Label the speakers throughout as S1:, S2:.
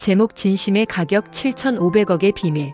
S1: 제목 진심의 가격 7,500억의 비밀.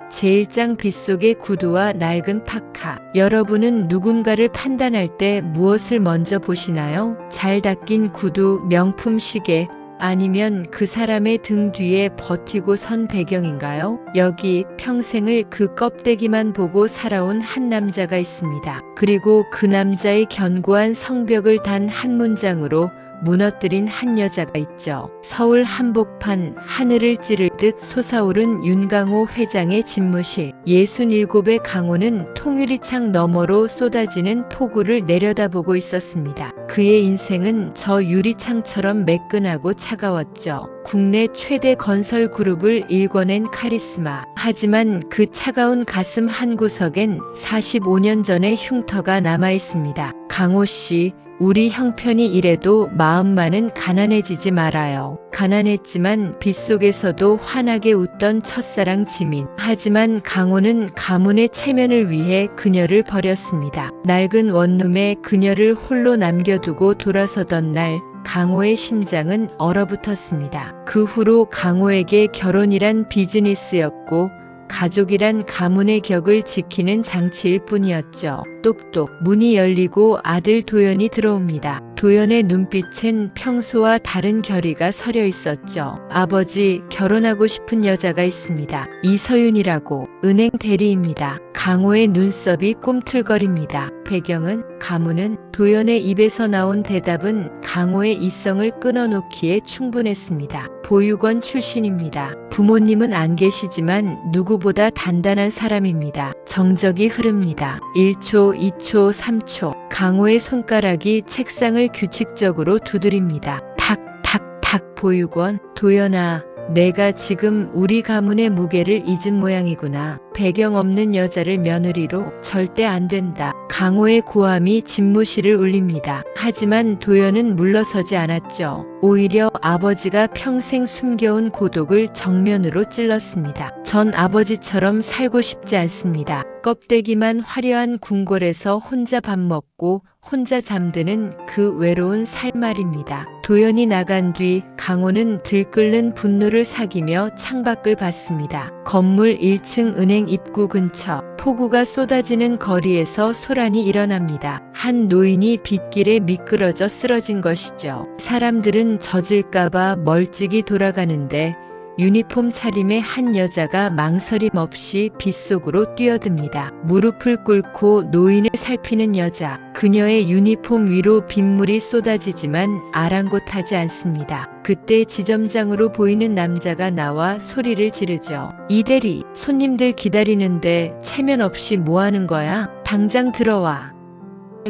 S1: 제1장 빗속의 구두와 낡은 파카. 여러분은 누군가를 판단할 때 무엇을 먼저 보시나요? 잘 닦인 구두, 명품 시계, 아니면 그 사람의 등 뒤에 버티고 선 배경인가요? 여기 평생을 그 껍데기만 보고 살아온 한 남자가 있습니다. 그리고 그 남자의 견고한 성벽을 단 한 문장으로 무너뜨린 한 여자가 있죠. 서울 한복판 하늘을 찌를 듯 솟아오른 윤강호 회장의 집무실. 67의 강호는 통유리창 너머로 쏟아지는 폭우를 내려다보고 있었습니다. 그의 인생은 저 유리창처럼 매끈하고 차가웠죠. 국내 최대 건설 그룹을 일궈낸 카리스마. 하지만 그 차가운 가슴 한구석엔 45년 전의 흉터가 남아 있습니다. 강호 씨, 우리 형편이 이래도 마음만은 가난해지지 말아요. 가난했지만 빗속에서도 환하게 웃던 첫사랑 지민. 하지만 강호는 가문의 체면을 위해 그녀를 버렸습니다. 낡은 원룸에 그녀를 홀로 남겨두고 돌아서던 날, 강호의 심장은 얼어붙었습니다. 그 후로 강호에게 결혼이란 비즈니스였고 가족이란 가문의 격을 지키는 장치일 뿐이었죠. 똑똑. 문이 열리고 아들 도연이 들어옵니다. 도연의 눈빛엔 평소와 다른 결의가 서려 있었죠. 아버지, 결혼하고 싶은 여자가 있습니다. 이서윤이라고. 은행 대리입니다. 강호의 눈썹이 꿈틀거립니다. 배경은, 가문은, 도연의 입에서 나온 대답은 강호의 이성을 끊어놓기에 충분했습니다. 보육원 출신입니다. 부모님은 안 계시지만 누구보다 단단한 사람입니다. 정적이 흐릅니다. 1초, 2초, 3초. 강호의 손가락이 책상을 규칙적으로 두드립니다. 탁, 탁, 탁. 보육원. 도연아, 내가 지금 우리 가문의 무게를 잊은 모양이구나. 배경 없는 여자를 며느리로. 절대 안 된다. 강호의 고함이 집무실을 울립니다. 하지만 도연은 물러서지 않았죠. 오히려 아버지가 평생 숨겨온 고독을 정면으로 찔렀습니다. 전 아버지처럼 살고 싶지 않습니다. 껍데기만 화려한 궁궐에서 혼자 밥 먹고 혼자 잠드는 그 외로운 삶 말입니다. 도연이 나간 뒤 강호는 들끓는 분노를 사기며 창밖을 봤습니다. 건물 1층 은행 입구 근처. 폭우가 쏟아지는 거리에서 소란이 일어납니다. 한 노인이 빗길에 미끄러져 쓰러진 것이죠. 사람들은 젖을까봐 멀찍이 돌아가는데 유니폼 차림의 한 여자가 망설임 없이 빗속으로 뛰어듭니다. 무릎을 꿇고 노인을 살피는 여자. 그녀의 유니폼 위로 빗물이 쏟아지지만 아랑곳하지 않습니다. 그때 지점장으로 보이는 남자가 나와 소리를 지르죠. 이대리, 손님들 기다리는데 체면 없이 뭐 하는 거야? 당장 들어와.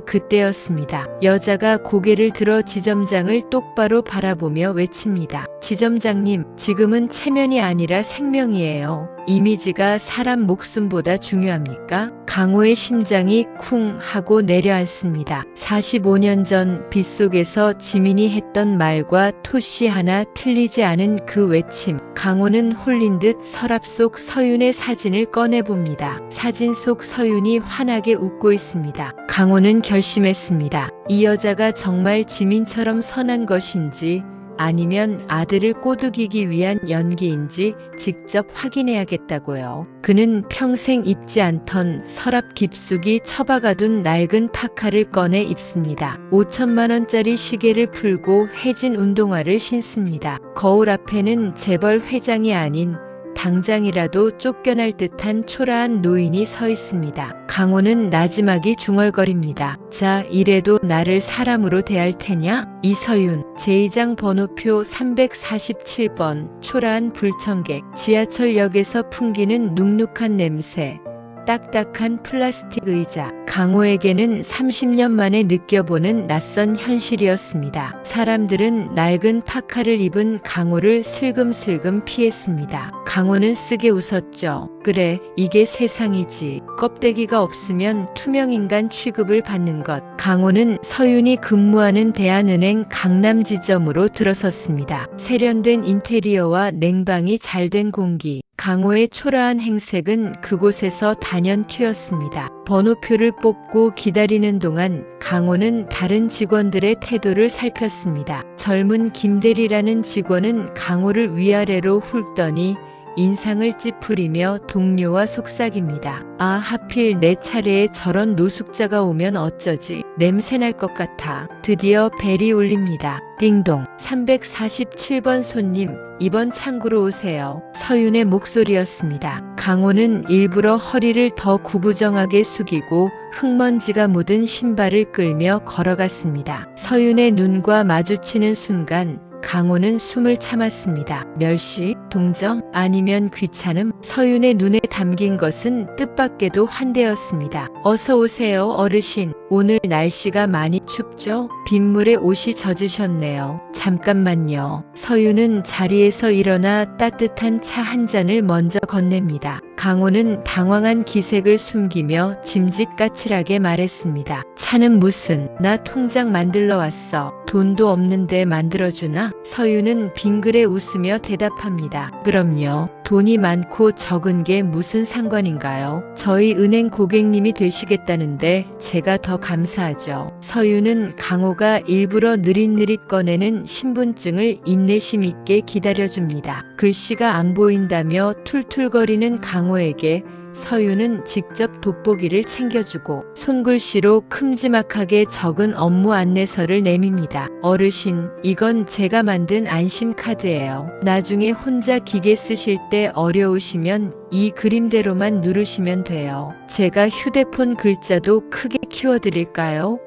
S1: 그때였습니다. 여자가 고개를 들어 지점장을 똑바로 바라보며 외칩니다. 지점장님, 지금은 체면이 아니라 생명이에요. 이미지가 사람 목숨보다 중요합니까? 강호의 심장이 쿵 하고 내려앉습니다. 45년 전 빗속에서 지민이 했던 말과 토시 하나 틀리지 않은 그 외침. 강호는 홀린 듯 서랍 속 서윤의 사진을 꺼내봅니다. 사진 속 서윤이 환하게 웃고 있습니다. 강호는 결심했습니다. 이 여자가 정말 지민처럼 선한 것인지 아니면 아들을 꼬드기기 위한 연기인지 직접 확인해야겠다고요. 그는 평생 입지 않던 서랍 깊숙이 처박아둔 낡은 파카를 꺼내 입습니다. 5천만 원짜리 시계를 풀고 해진 운동화를 신습니다. 거울 앞에는 재벌 회장이 아닌 당장이라도 쫓겨날 듯한 초라한 노인이 서 있습니다. 강호는 나지막이 중얼거립니다. 자, 이래도 나를 사람으로 대할 테냐? 이서윤. 제2장 번호표 347번. 초라한 불청객. 지하철역에서 풍기는 눅눅한 냄새. 딱딱한 플라스틱 의자. 강호에게는 30년 만에 느껴보는 낯선 현실이었습니다. 사람들은 낡은 파카를 입은 강호를 슬금슬금 피했습니다. 강호는 쓰게 웃었죠. 그래, 이게 세상이지. 껍데기가 없으면 투명인간 취급을 받는 것. 강호는 서윤이 근무하는 대한은행 강남 지점으로 들어섰습니다. 세련된 인테리어와 냉방이 잘 된 공기. 강호의 초라한 행색은 그곳에서 단연튀었습니다. 번호표를 뽑고 기다리는 동안 강호는 다른 직원들의 태도를 살폈습니다. 젊은 김대리라는 직원은 강호를 위아래로 훑더니 인상을 찌푸리며 동료와 속삭입니다. 아, 하필 내 차례에 저런 노숙자가 오면 어쩌지. 냄새날 것 같아. 드디어 벨이 울립니다. 띵동. 347번 손님, 이번 창구로 오세요. 서윤의 목소리였습니다. 강호는 일부러 허리를 더 구부정하게 숙이고 흙먼지가 묻은 신발을 끌며 걸어갔습니다. 서윤의 눈과 마주치는 순간 강호는 숨을 참았습니다. 멸시, 동정, 아니면 귀찮음. 서윤의 눈에 담긴 것은 뜻밖에도 환대였습니다. 어서 오세요, 어르신. 오늘 날씨가 많이 춥죠? 빗물에 옷이 젖으셨네요. 잠깐만요. 서윤은 자리에서 일어나 따뜻한 차 한 잔을 먼저 건넵니다. 강호는 당황한 기색을 숨기며 짐짓 까칠하게 말했습니다. 차는 무슨, 나 통장 만들러 왔어. 돈도 없는데 만들어주나? 서윤은 빙그레 웃으며 대답합니다. 그럼요. 돈이 많고 적은 게 무슨 상관인가요? 저희 은행 고객님이 되시겠다는데 제가 더 감사하죠. 서윤은 강호가 일부러 느릿느릿 꺼내는 신분증을 인내심 있게 기다려줍니다. 글씨가 안 보인다며 툴툴거리는 강호에게 서윤은 직접 돋보기를 챙겨주고 손글씨로 큼지막하게 적은 업무 안내서를 내밉니다. 어르신, 이건 제가 만든 안심카드예요. 나중에 혼자 기계 쓰실 때 어려우시면 이 그림대로만 누르시면 돼요. 제가 휴대폰 글자도 크게 키워드릴까요?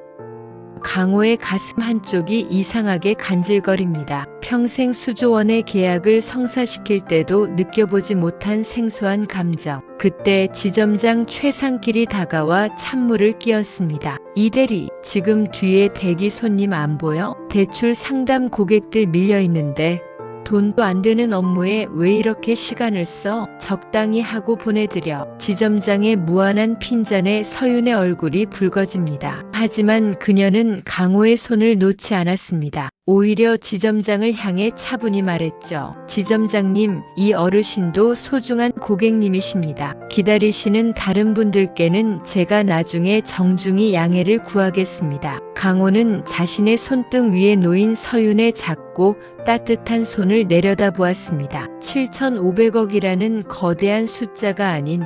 S1: 강호의 가슴 한쪽이 이상하게 간질거립니다. 평생 수조원의 계약을 성사시킬 때도 느껴보지 못한 생소한 감정. 그때 지점장 최상길이 다가와 찬물을 끼얹습니다. 이대리, 지금 뒤에 대기 손님 안 보여? 대출 상담 고객들 밀려있는데 돈도 안 되는 업무에 왜 이렇게 시간을 써? 적당히 하고 보내드려. 지점장의 무한한 핀잔에 서윤의 얼굴이 붉어집니다. 하지만 그녀는 강호의 손을 놓지 않았습니다. 오히려 지점장을 향해 차분히 말했죠. 지점장님, 이 어르신도 소중한 고객님이십니다. 기다리시는 다른 분들께는 제가 나중에 정중히 양해를 구하겠습니다. 강호는 자신의 손등 위에 놓인 서윤의 작고 따뜻한 손을 내려다보았습니다. 7,500억이라는 거대한 숫자가 아닌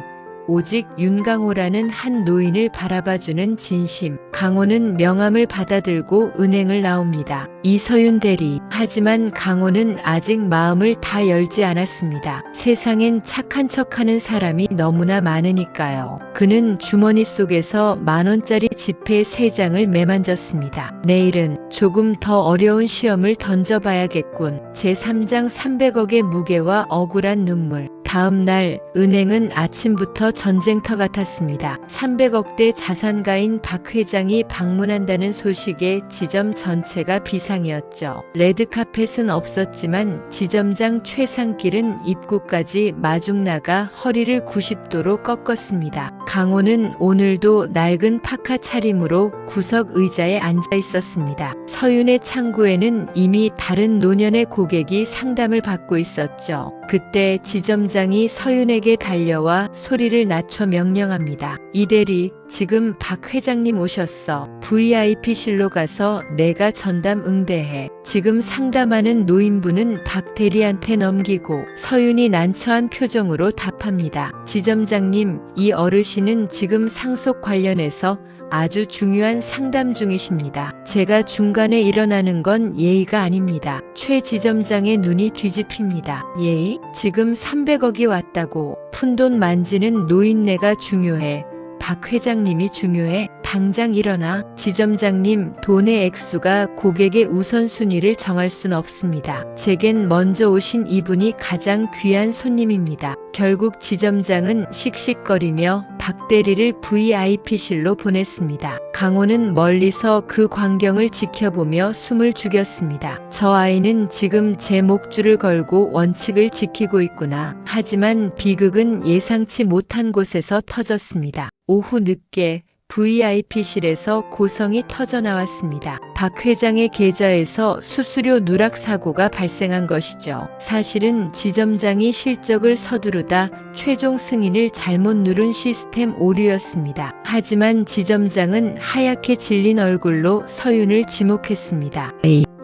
S1: 오직 윤강호라는 한 노인을 바라봐주는 진심. 강호는 명함을 받아들고 은행을 나옵니다. 이서윤 대리. 하지만 강호는 아직 마음을 다 열지 않았습니다. 세상엔 착한 척하는 사람이 너무나 많으니까요. 그는 주머니 속에서 10,000원짜리 지폐 3장을 매만졌습니다. 내일은 조금 더 어려운 시험을 던져봐야겠군. 제3장 300억의 무게와 억울한 눈물. 다음 날 은행은 아침부터 전쟁터 같았습니다. 300억대 자산가인 박 회장이 방문한다는 소식에 지점 전체가 비상이었죠. 레드카펫은 없었지만 지점장 최상길은 입구까지 마중 나가 허리를 90도로 꺾었습니다. 강호는 오늘도 낡은 파카 차림으로 구석 의자에 앉아 있었습니다. 서윤의 창구에는 이미 다른 노년의 고객이 상담을 받고 있었죠. 그때 지점장이 서윤에게 달려와 소리를 낮춰 명령합니다. 이대리, 지금 박 회장님 오셨어. VIP실로 가서 내가 전담 응대해. 지금 상담하는 노인분은 박 대리한테 넘기고. 서윤이 난처한 표정으로 답합니다. 지점장님, 이 어르신은 지금 상속 관련해서 아주 중요한 상담 중이십니다. 제가 중간에 일어나는 건 예의가 아닙니다. 최 지점장의 눈이 뒤집힙니다. 예의? 지금 300억이 왔다고. 푼돈 만지는 노인네가 중요해. 박 회장님이 중요해. 당장 일어나. 지점장님, 돈의 액수가 고객의 우선순위를 정할 순 없습니다. 제겐 먼저 오신 이분이 가장 귀한 손님입니다. 결국 지점장은 씩씩거리며 박 대리를 VIP실로 보냈습니다. 강호는 멀리서 그 광경을 지켜보며 숨을 죽였습니다. 저 아이는 지금 제 목줄을 걸고 원칙을 지키고 있구나. 하지만 비극은 예상치 못한 곳에서 터졌습니다. 오후 늦게 VIP실에서 고성이 터져나왔습니다. 박 회장의 계좌에서 수수료 누락 사고가 발생한 것이죠. 사실은 지점장이 실적을 서두르다 최종 승인을 잘못 누른 시스템 오류였습니다. 하지만 지점장은 하얗게 질린 얼굴로 서윤을 지목했습니다.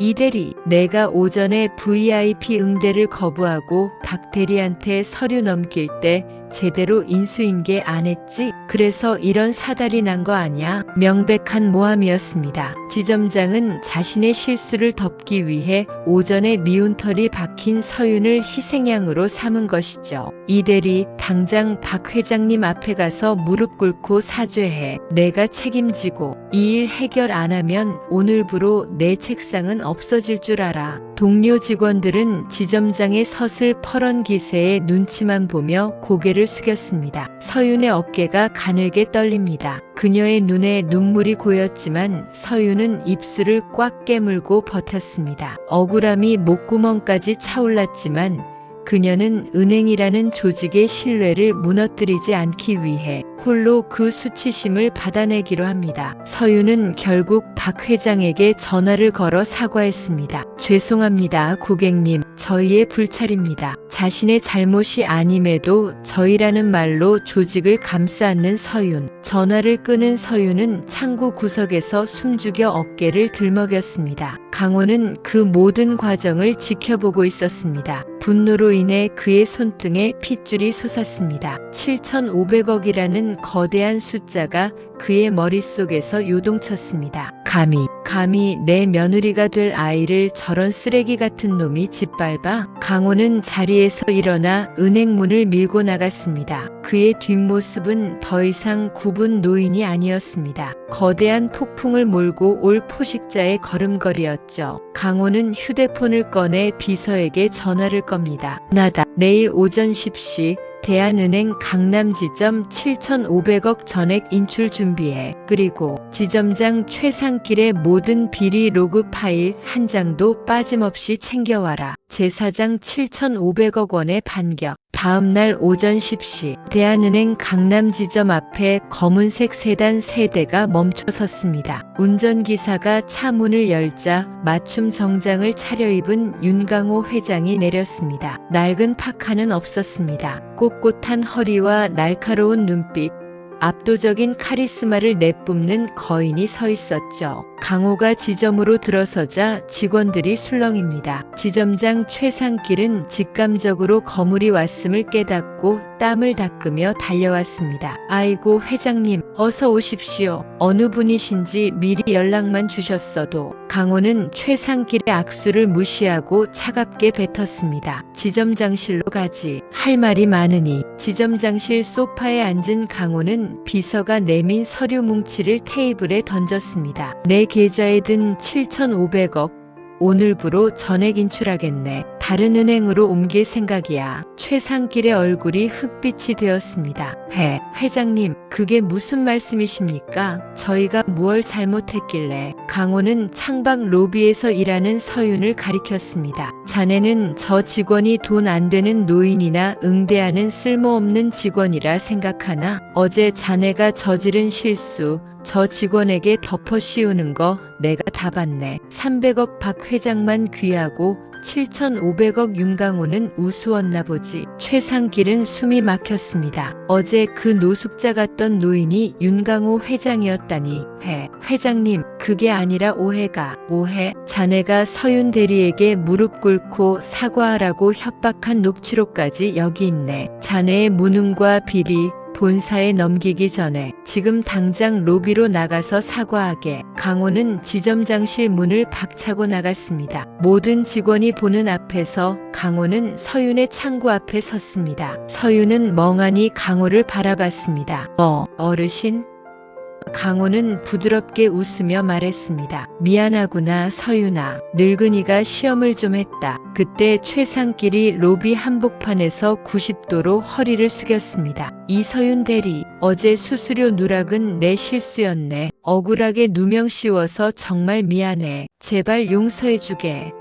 S1: 이 대리, 내가 오전에 VIP 응대를 거부하고 박 대리한테 서류 넘길 때 제대로 인수인계 안 했지? 그래서 이런 사달이 난 거 아냐? 명백한 모함이었습니다. 지점장은 자신의 실수를 덮기 위해 오전에 미운 털이 박힌 서윤을 희생양으로 삼은 것이죠. 이 대리, 당장 박 회장님 앞에 가서 무릎 꿇고 사죄해. 내가 책임지고 이 일 해결 안 하면 오늘부로 내 책상은 없어질 줄 알아. 동료 직원들은 지점장의 서슬퍼런 기세에 눈치만 보며 고개를 숙였습니다. 서윤의 어깨가 가늘게 떨립니다. 그녀의 눈에 눈물이 고였지만 서윤은 입술을 꽉 깨물고 버텼습니다. 억울함이 목구멍까지 차올랐지만 그녀는 은행이라는 조직의 신뢰를 무너뜨리지 않기 위해 홀로 그 수치심을 받아내기로 합니다. 서윤은 결국 박 회장에게 전화를 걸어 사과했습니다. 죄송합니다, 고객님. 저희의 불찰입니다. 자신의 잘못이 아님에도 저희라는 말로 조직을 감싸는 서윤. 전화를 끊은 서윤은 창구 구석에서 숨죽여 어깨를 들먹였습니다. 강호는 그 모든 과정을 지켜보고 있었습니다. 분노로 인해 그의 손등에 핏줄이 솟았습니다. 7,500억이라는 거대한 숫자가 그의 머릿속에서 요동쳤습니다. 감히 내 며느리가 될 아이를 저런 쓰레기 같은 놈이 짓밟아? 강호는 자리에서 일어나 은행 문을 밀고 나갔습니다. 그의 뒷모습은 더 이상 굽은 노인이 아니었습니다. 거대한 폭풍을 몰고 올 포식자의 걸음걸이였죠. 강호는 휴대폰을 꺼내 비서에게 전화를 겁니다. 나다. 내일 오전 10시 대한은행 강남지점 7,500억 전액 인출 준비해. 그리고 지점장 최상길의 모든 비리 로그 파일 한 장도 빠짐없이 챙겨와라. 제사장 7,500억 원의 반격. 다음날 오전 10시 대한은행 강남지점 앞에 검은색 세단 3대가 멈춰섰습니다. 운전기사가 차 문을 열자 맞춤 정장을 차려입은 윤강호 회장이 내렸습니다. 낡은 파카는 없었습니다. 꼿꼿한 허리와 날카로운 눈빛, 압도적인 카리스마를 내뿜는 거인이 서 있었죠. 강호가 지점으로 들어서자 직원들이 술렁입니다. 지점장 최상길은 직감적으로 거물이 왔음을 깨닫고 땀을 닦으며 달려왔습니다. 아이고 회장님, 어서 오십시오. 어느 분이신지 미리 연락만 주셨어도. 강호는 최상길의 악수를 무시하고 차갑게 뱉었습니다. 지점장실로 가지. 할 말이 많으니. 지점장실 소파에 앉은 강호는 비서가 내민 서류 뭉치를 테이블에 던졌습니다. 내 계좌에 든 7,500억 오늘부로 전액 인출하겠네. 다른 은행으로 옮길 생각이야. 최상길의 얼굴이 흑빛이 되었습니다. 회장님, 그게 무슨 말씀이십니까? 저희가 무얼 잘못했길래? 강호는 창밖 로비에서 일하는 서윤을 가리켰습니다. 자네는 저 직원이 돈 안 되는 노인이나 응대하는 쓸모없는 직원이라 생각하나? 어제 자네가 저지른 실수, 저 직원에게 덮어 씌우는 거 내가 다 봤네. 300억 박 회장만 귀하고 7,500억 윤강호는 우스웠나 보지. 최상길은 숨이 막혔습니다. 어제 그 노숙자 같던 노인이 윤강호 회장이었다니. 회장님, 그게 아니라 오해가. 오해? 자네가 서윤 대리에게 무릎 꿇고 사과하라고 협박한 녹취록까지 여기 있네. 자네의 무능과 비리, 본사에 넘기기 전에 지금 당장 로비로 나가서 사과하게. 강호는 지점장실 문을 박차고 나갔습니다. 모든 직원이 보는 앞에서 강호는 서윤의 창구 앞에 섰습니다. 서윤은 멍하니 강호를 바라봤습니다. 어르신? 강호는 부드럽게 웃으며 말했습니다. 미안하구나 서윤아. 늙은이가 시험을 좀 했다. 그때 최상길이 로비 한복판에서 90도로 허리를 숙였습니다. 이서윤 대리, 어제 수수료 누락은 내 실수였네. 억울하게 누명 씌워서 정말 미안해. 제발 용서해주게.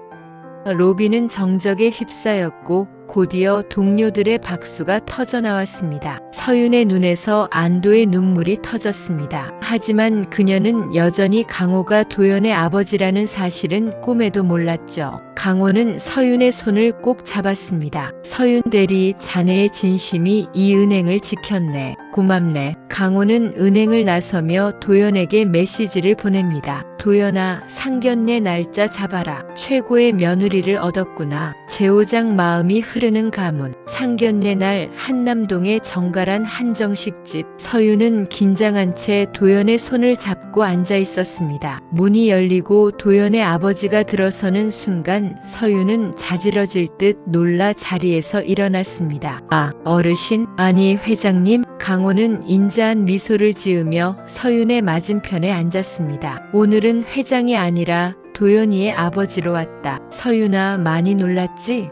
S1: 로비는 정적에 휩싸였고 곧이어 동료들의 박수가 터져 나왔습니다. 서윤의 눈에서 안도의 눈물이 터졌습니다. 하지만 그녀는 여전히 강호가 도연의 아버지라는 사실은 꿈에도 몰랐죠. 강호는 서윤의 손을 꼭 잡았습니다. 서윤 대리, 자네의 진심이 이 은행을 지켰네. 고맙네. 강호는 은행을 나서며 도연에게 메시지를 보냅니다. 도연아, 상견례 날짜 잡아라. 최고의 며느리를 얻었구나. 제오장 마음이 흐르는 가문. 상견례 날 한남동의 정갈한 한정식집. 서윤은 긴장한 채 도연의 손을 잡고 앉아 있었습니다. 문이 열리고 도연의 아버지가 들어서는 순간 서윤은 자지러질 듯 놀라 자리에서 일어났습니다. 아, 어르신? 아니, 회장님? 강호는 인자한 미소를 지으며 서윤의 맞은편에 앉았습니다. 오늘은 회장이 아니라 도연이의 아버지로 왔다. 서윤아, 많이 놀랐지?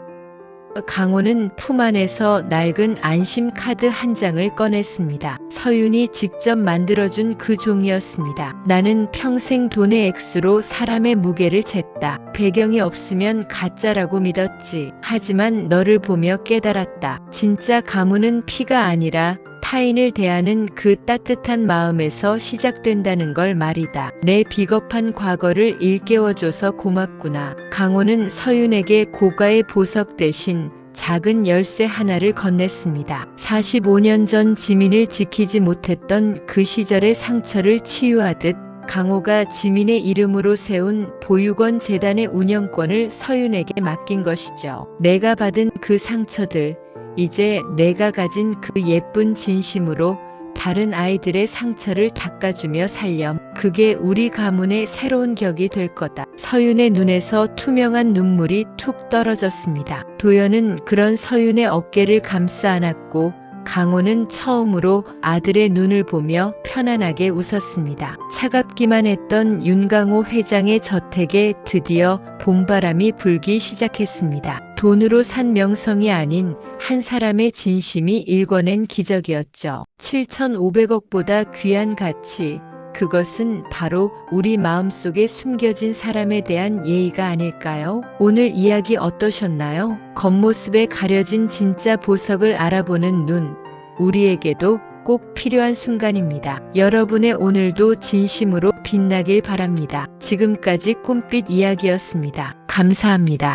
S1: 강호는 품 안에서 낡은 안심카드 한 장을 꺼냈습니다. 서윤이 직접 만들어준 그 종이었습니다. 나는 평생 돈의 액수로 사람의 무게를 쟀다. 배경이 없으면 가짜라고 믿었지. 하지만 너를 보며 깨달았다. 진짜 가문은 피가 아니라 타인을 대하는 그 따뜻한 마음에서 시작된다는 걸 말이다. 내 비겁한 과거를 일깨워줘서 고맙구나. 강호는 서윤에게 고가의 보석 대신 작은 열쇠 하나를 건넸습니다. 45년 전 지민을 지키지 못했던 그 시절의 상처를 치유하듯 강호가 지민의 이름으로 세운 보육원 재단의 운영권을 서윤에게 맡긴 것이죠. 내가 받은 그 상처들, 이제 내가 가진 그 예쁜 진심으로 다른 아이들의 상처를 닦아주며 살렴. 그게 우리 가문의 새로운 격이 될 거다. 서윤의 눈에서 투명한 눈물이 툭 떨어졌습니다. 도연은 그런 서윤의 어깨를 감싸 안았고 강호는 처음으로 아들의 눈을 보며 편안하게 웃었습니다. 차갑기만 했던 윤강호 회장의 저택에 드디어 봄바람이 불기 시작했습니다. 돈으로 산 명성이 아닌 한 사람의 진심이 일궈낸 기적이었죠. 7,500억보다 귀한 가치, 그것은 바로 우리 마음속에 숨겨진 사람에 대한 예의가 아닐까요? 오늘 이야기 어떠셨나요? 겉모습에 가려진 진짜 보석을 알아보는 눈, 우리에게도 꼭 필요한 순간입니다. 여러분의 오늘도 진심으로 빛나길 바랍니다. 지금까지 꿈빛 이야기였습니다. 감사합니다.